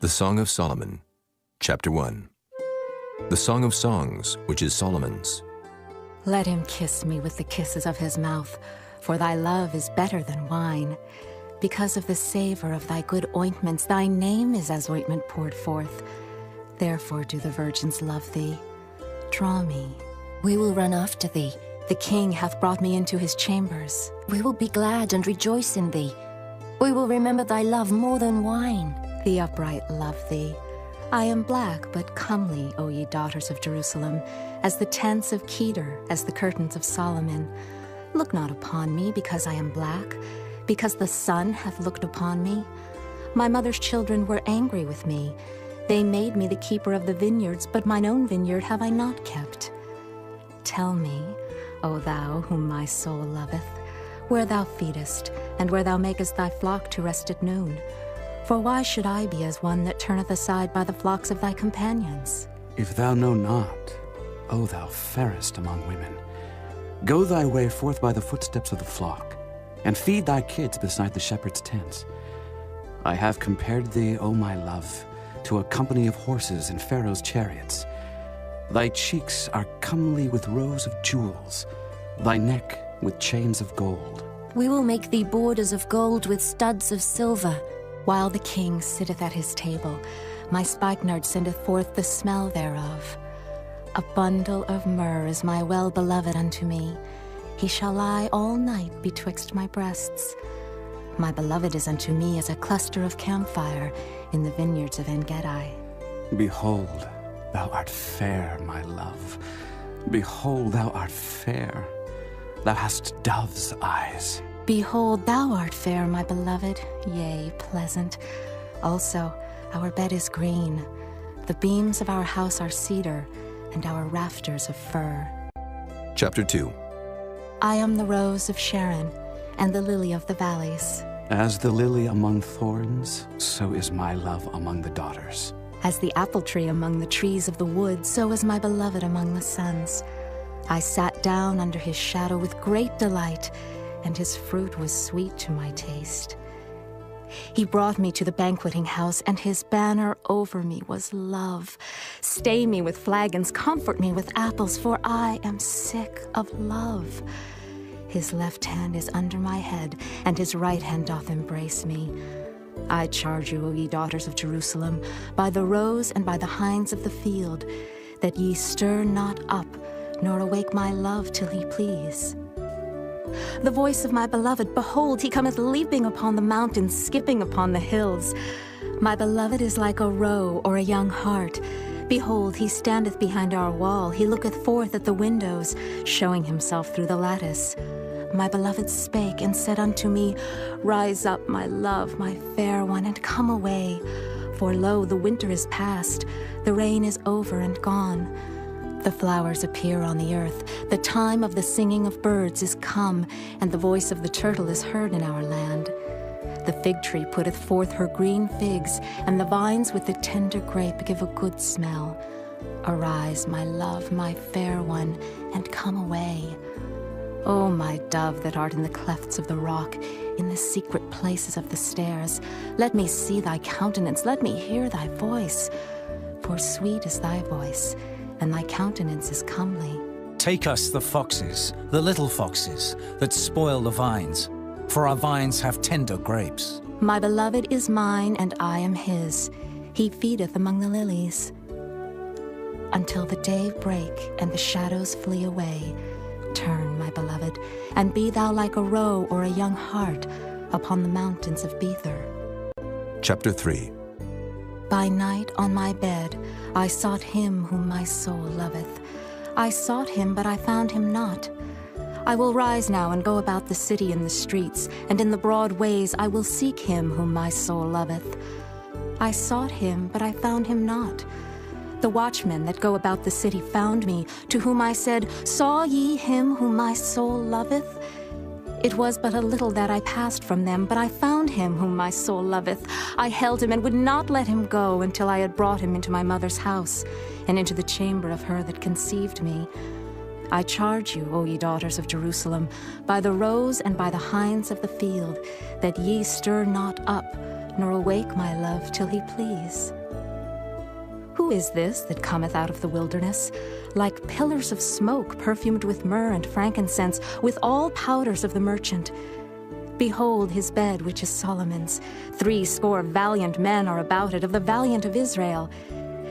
The Song of Solomon, Chapter 1. The Song of Songs, which is Solomon's. Let him kiss me with the kisses of his mouth, for thy love is better than wine. Because of the savor of thy good ointments, thy name is as ointment poured forth. Therefore do the virgins love thee. Draw me. We will run after thee. The king hath brought me into his chambers. We will be glad and rejoice in thee. We will remember thy love more than wine. The upright love thee. I am black, but comely, O ye daughters of Jerusalem, as the tents of Kedar, as the curtains of Solomon. Look not upon me because I am black, because the sun hath looked upon me. My mother's children were angry with me. They made me the keeper of the vineyards, but mine own vineyard have I not kept. Tell me, O thou whom my soul loveth, where thou feedest, and where thou makest thy flock to rest at noon. For why should I be as one that turneth aside by the flocks of thy companions? If thou know not, O thou fairest among women, go thy way forth by the footsteps of the flock, and feed thy kids beside the shepherd's tents. I have compared thee, O my love, to a company of horses in Pharaoh's chariots. Thy cheeks are comely with rows of jewels, thy neck with chains of gold. We will make thee borders of gold with studs of silver. While the king sitteth at his table, my spikenard sendeth forth the smell thereof. A bundle of myrrh is my well-beloved unto me. He shall lie all night betwixt my breasts. My beloved is unto me as a cluster of camphire in the vineyards of En-Gedi. Behold, thou art fair, my love. Behold, thou art fair. Thou hast dove's eyes. Behold, thou art fair, my beloved, yea, pleasant. Also, our bed is green. The beams of our house are cedar, and our rafters of fir. Chapter 2. I am the rose of Sharon, and the lily of the valleys. As the lily among thorns, so is my love among the daughters. As the apple tree among the trees of the wood, so is my beloved among the sons. I sat down under his shadow with great delight, and his fruit was sweet to my taste. He brought me to the banqueting house, and his banner over me was love. Stay me with flagons, comfort me with apples, for I am sick of love. His left hand is under my head, and his right hand doth embrace me. I charge you, O ye daughters of Jerusalem, by the roes and by the hinds of the field, that ye stir not up, nor awake my love till he please. The voice of my beloved, behold, he cometh leaping upon the mountains, skipping upon the hills. My beloved is like a roe or a young hart. Behold, he standeth behind our wall, he looketh forth at the windows, showing himself through the lattice. My beloved spake and said unto me, Rise up, my love, my fair one, and come away. For lo, the winter is past, the rain is over and gone. The flowers appear on the earth, the time of the singing of birds is come, and the voice of the turtle is heard in our land. The fig tree putteth forth her green figs, and the vines with the tender grape give a good smell. Arise, my love, my fair one, and come away. O my dove that art in the clefts of the rock, in the secret places of the stairs, let me see thy countenance, let me hear thy voice. For sweet is thy voice, and thy countenance is comely. Take us the foxes, the little foxes, that spoil the vines, for our vines have tender grapes. My beloved is mine, and I am his. He feedeth among the lilies. Until the day break, and the shadows flee away, turn, my beloved, and be thou like a roe or a young hart upon the mountains of Bether. Chapter 3. By night on my bed I sought him whom my soul loveth. I sought him, but I found him not. I will rise now and go about the city in the streets, and in the broad ways I will seek him whom my soul loveth. I sought him, but I found him not. The watchmen that go about the city found me, to whom I said, Saw ye him whom my soul loveth? It was but a little that I passed from them, but I found him whom my soul loveth. I held him and would not let him go until I had brought him into my mother's house, and into the chamber of her that conceived me. I charge you, O ye daughters of Jerusalem, by the roes and by the hinds of the field, that ye stir not up, nor awake my love till he please. Who is this that cometh out of the wilderness, like pillars of smoke perfumed with myrrh and frankincense, with all powders of the merchant? Behold his bed, which is Solomon's. 80 valiant men are about it, of the valiant of Israel.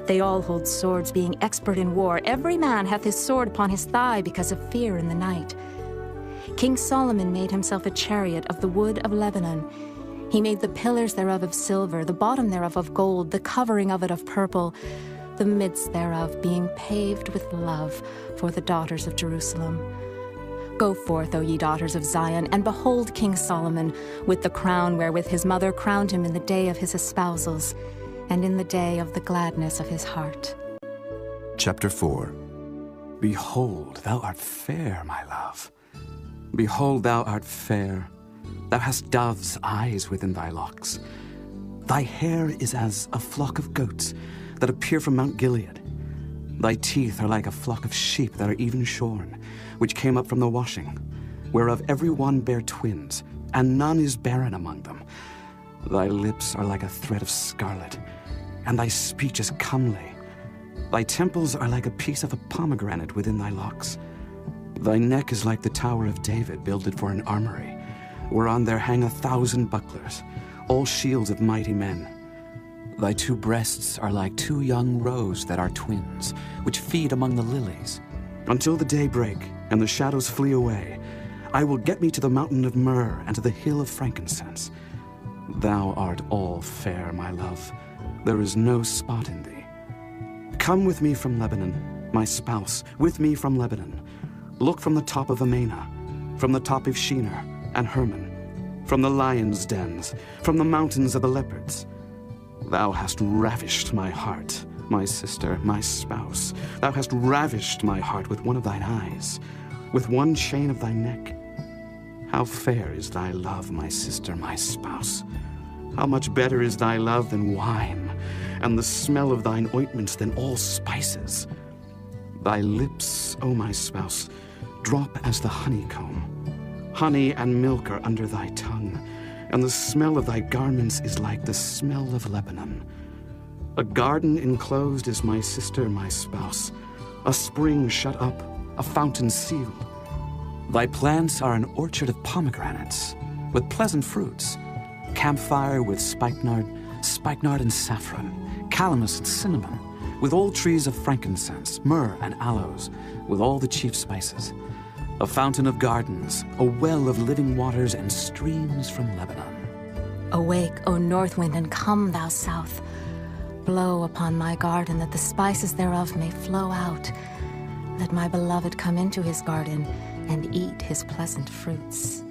They all hold swords, being expert in war. Every man hath his sword upon his thigh, because of fear in the night. King Solomon made himself a chariot of the wood of Lebanon. He made the pillars thereof of silver, the bottom thereof of gold, the covering of it of purple, the midst thereof being paved with love for the daughters of Jerusalem. Go forth, O ye daughters of Zion, and behold King Solomon, with the crown wherewith his mother crowned him in the day of his espousals, and in the day of the gladness of his heart. Chapter 4. Behold, thou art fair, my love. Behold, thou art fair. Thou hast dove's eyes within thy locks. Thy hair is as a flock of goats that appear from Mount Gilead. Thy teeth are like a flock of sheep that are even shorn, which came up from the washing, whereof every one bare twins, and none is barren among them. Thy lips are like a thread of scarlet, and thy speech is comely. Thy temples are like a piece of a pomegranate within thy locks. Thy neck is like the tower of David, builded for an armory, whereon there hang 1,000 bucklers, all shields of mighty men. Thy 2 breasts are like 2 young roes that are twins, which feed among the lilies. Until the day break, and the shadows flee away, I will get me to the mountain of myrrh, and to the hill of frankincense. Thou art all fair, my love. There is no spot in thee. Come with me from Lebanon, my spouse, with me from Lebanon. Look from the top of Amana, from the top of Shinar and Hermon, from the lions' dens, from the mountains of the leopards. Thou hast ravished my heart, my sister, my spouse. Thou hast ravished my heart with one of thine eyes, with one chain of thy neck. How fair is thy love, my sister, my spouse. How much better is thy love than wine, and the smell of thine ointments than all spices. Thy lips, O my spouse, drop as the honeycomb. Honey and milk are under thy tongue, and the smell of thy garments is like the smell of Lebanon. A garden enclosed is my sister, my spouse, a spring shut up, a fountain sealed. Thy plants are an orchard of pomegranates, with pleasant fruits, camphire with spikenard and saffron, calamus and cinnamon, with all trees of frankincense, myrrh and aloes, with all the chief spices. A fountain of gardens, a well of living waters, and streams from Lebanon. Awake, O north wind, and come, thou south. Blow upon my garden, that the spices thereof may flow out. Let my beloved come into his garden, and eat his pleasant fruits.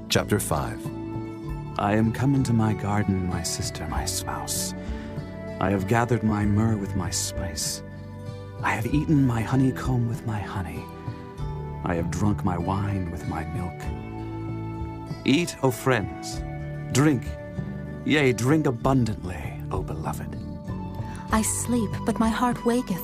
Chapter 5. I am come into my garden, my sister, my spouse. I have gathered my myrrh with my spice. I have eaten my honeycomb with my honey. I have drunk my wine with my milk. Eat, O friends, drink, yea, drink abundantly, O beloved. I sleep, but my heart waketh.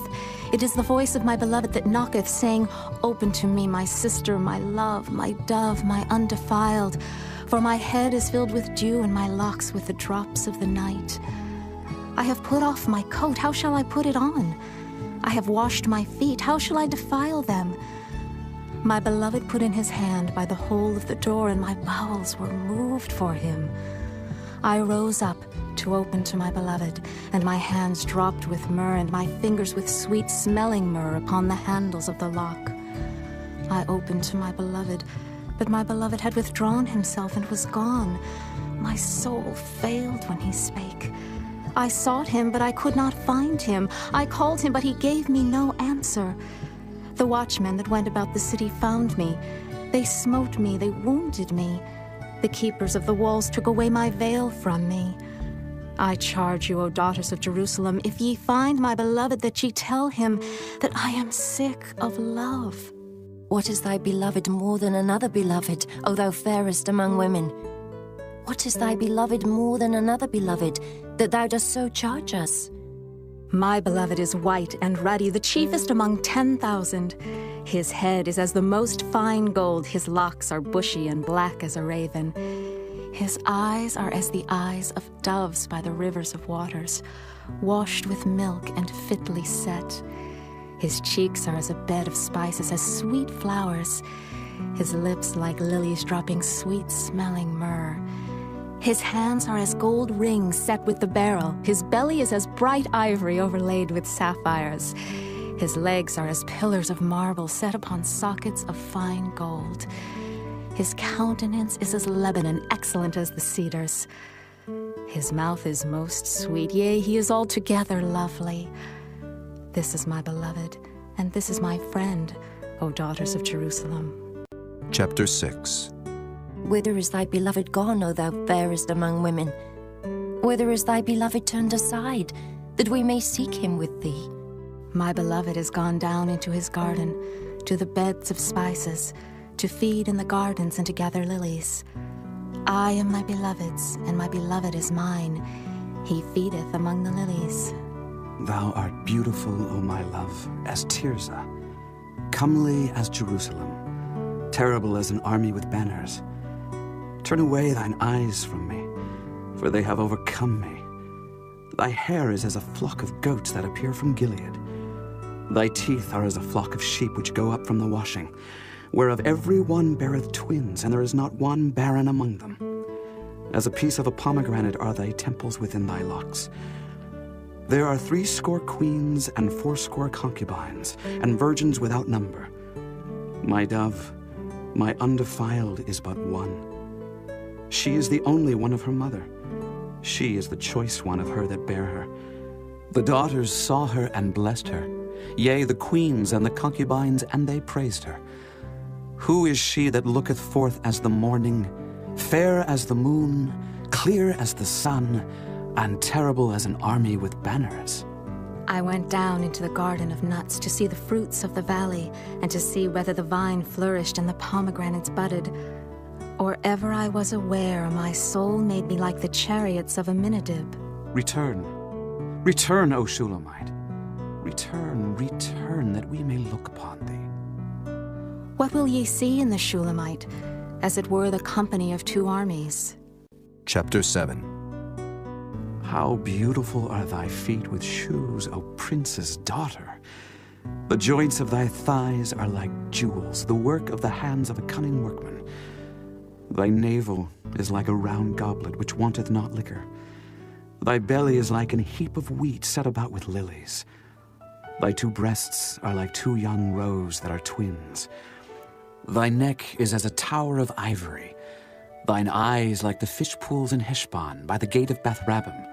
It is the voice of my beloved that knocketh, saying, Open to me, my sister, my love, my dove, my undefiled. For my head is filled with dew, and my locks with the drops of the night. I have put off my coat, how shall I put it on? I have washed my feet, how shall I defile them? My beloved put in his hand by the hole of the door, and my bowels were moved for him. I rose up to open to my beloved, and my hands dropped with myrrh, and my fingers with sweet-smelling myrrh upon the handles of the lock. I opened to my beloved, but my beloved had withdrawn himself and was gone. My soul failed when he spake. I sought him, but I could not find him. I called him, but he gave me no answer. The watchmen that went about the city found me. They smote me, they wounded me. The keepers of the walls took away my veil from me. I charge you, O daughters of Jerusalem, if ye find my beloved, that ye tell him that I am sick of love. What is thy beloved more than another beloved, O thou fairest among women? What is thy beloved more than another beloved, that thou dost so charge us? My beloved is white and ruddy, the chiefest among 10,000. His head is as the most fine gold, his locks are bushy and black as a raven. His eyes are as the eyes of doves by the rivers of waters, washed with milk and fitly set. His cheeks are as a bed of spices, as sweet flowers. His lips like lilies dropping sweet-smelling myrrh. His hands are as gold rings set with the beryl. His belly is as bright ivory overlaid with sapphires. His legs are as pillars of marble set upon sockets of fine gold. His countenance is as Lebanon, excellent as the cedars. His mouth is most sweet, yea, he is altogether lovely. This is my beloved, and this is my friend, O daughters of Jerusalem. Chapter 6. Whither is thy beloved gone, O thou fairest among women? Whither is thy beloved turned aside, that we may seek him with thee? My beloved is gone down into his garden, to the beds of spices, to feed in the gardens and to gather lilies. I am my beloved's, and my beloved is mine. He feedeth among the lilies. Thou art beautiful, O my love, as Tirzah, comely as Jerusalem, terrible as an army with banners. Turn away thine eyes from me, for they have overcome me. Thy hair is as a flock of goats that appear from Gilead. Thy teeth are as a flock of sheep which go up from the washing, whereof every one beareth twins, and there is not one barren among them. As a piece of a pomegranate are thy temples within thy locks. There are 80 queens and 80 concubines, and virgins without number. My dove, my undefiled, is but one. She is the only one of her mother. She is the choice one of her that bare her. The daughters saw her and blessed her. Yea, the queens and the concubines, and they praised her. Who is she that looketh forth as the morning, fair as the moon, clear as the sun, and terrible as an army with banners? I went down into the garden of nuts to see the fruits of the valley, and to see whether the vine flourished and the pomegranates budded. Or ever I was aware, my soul made me like the chariots of Aminadab. Return, return, O Shulamite. Return, return, that we may look upon thee. What will ye see in the Shulamite, as it were the company of 2 armies? Chapter 7. How beautiful are thy feet with shoes, O prince's daughter! The joints of thy thighs are like jewels, the work of the hands of a cunning workman. Thy navel is like a round goblet which wanteth not liquor. Thy belly is like an heap of wheat set about with lilies. Thy 2 breasts are like 2 young roes that are twins. Thy neck is as a tower of ivory. Thine eyes like the fish pools in Heshbon by the gate of Beth-rabbim.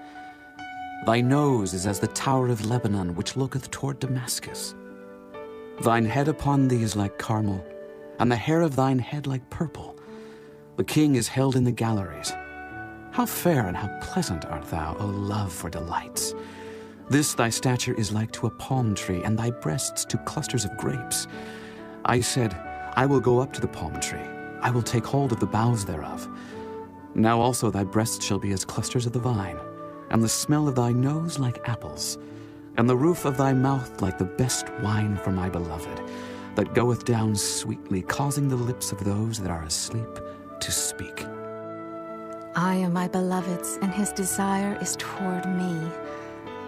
Thy nose is as the tower of Lebanon which looketh toward Damascus. Thine head upon thee is like Carmel, and the hair of thine head like purple. The king is held in the galleries. How fair and how pleasant art thou, O love for delights! This thy stature is like to a palm tree, and thy breasts to clusters of grapes. I said, I will go up to the palm tree. I will take hold of the boughs thereof. Now also thy breasts shall be as clusters of the vine, and the smell of thy nose like apples, and the roof of thy mouth like the best wine for my beloved, that goeth down sweetly, causing the lips of those that are asleep to speak. I am my beloved's, and his desire is toward me.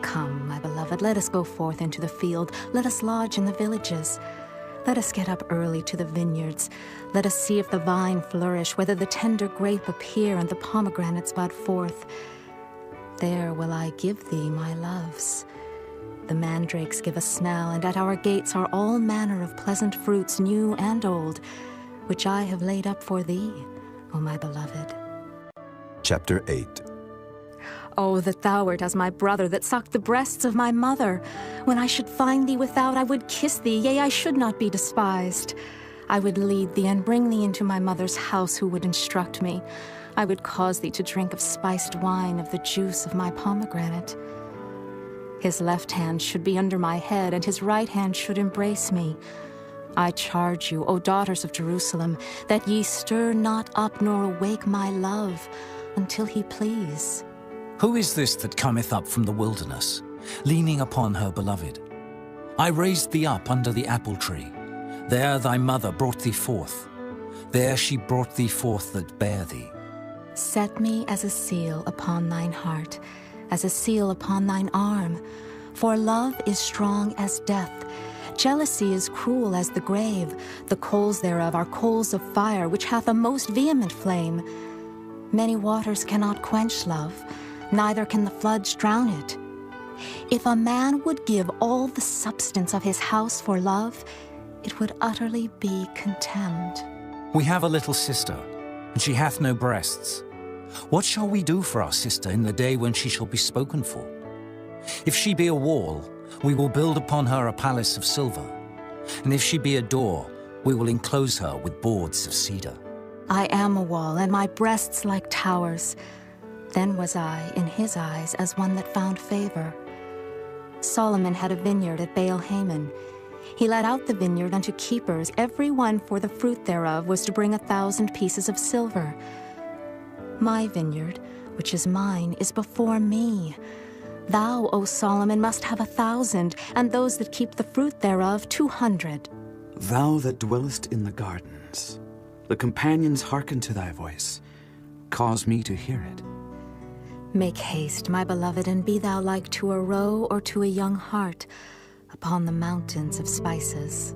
Come, my beloved, let us go forth into the field. Let us lodge in the villages. Let us get up early to the vineyards. Let us see if the vine flourish, whether the tender grape appear and the pomegranates bud forth. There will I give thee my loves. The mandrakes give a smell, and at our gates are all manner of pleasant fruits, new and old, which I have laid up for thee, O my beloved. Chapter 8. Oh, that thou wert as my brother, that sucked the breasts of my mother. When I should find thee without, I would kiss thee, yea, I should not be despised. I would lead thee and bring thee into my mother's house, who would instruct me. I would cause thee to drink of spiced wine, of the juice of my pomegranate. His left hand should be under my head, and his right hand should embrace me. I charge you, O daughters of Jerusalem, that ye stir not up nor awake my love, until he please. Who is this that cometh up from the wilderness, leaning upon her beloved? I raised thee up under the apple tree. There thy mother brought thee forth. There she brought thee forth that bare thee. Set me as a seal upon thine heart, as a seal upon thine arm. For love is strong as death. Jealousy is cruel as the grave. The coals thereof are coals of fire, which hath a most vehement flame. Many waters cannot quench love, neither can the floods drown it. If a man would give all the substance of his house for love, it would utterly be contemned. We have a little sister, and she hath no breasts. What shall we do for our sister in the day when she shall be spoken for? If she be a wall, we will build upon her a palace of silver. And if she be a door, we will enclose her with boards of cedar. I am a wall, and my breasts like towers. Then was I, in his eyes, as one that found favor. Solomon had a vineyard at Baal-Hamon. He let out the vineyard unto keepers. Every one for the fruit thereof was to bring 1,000 pieces of silver. My vineyard, which is mine, is before me. Thou, O Solomon, must have 1,000, and those that keep the fruit thereof 200. Thou that dwellest in the gardens, the companions hearken to thy voice. Cause me to hear it. Make haste, my beloved, and be thou like to a roe or to a young hart upon the mountains of spices.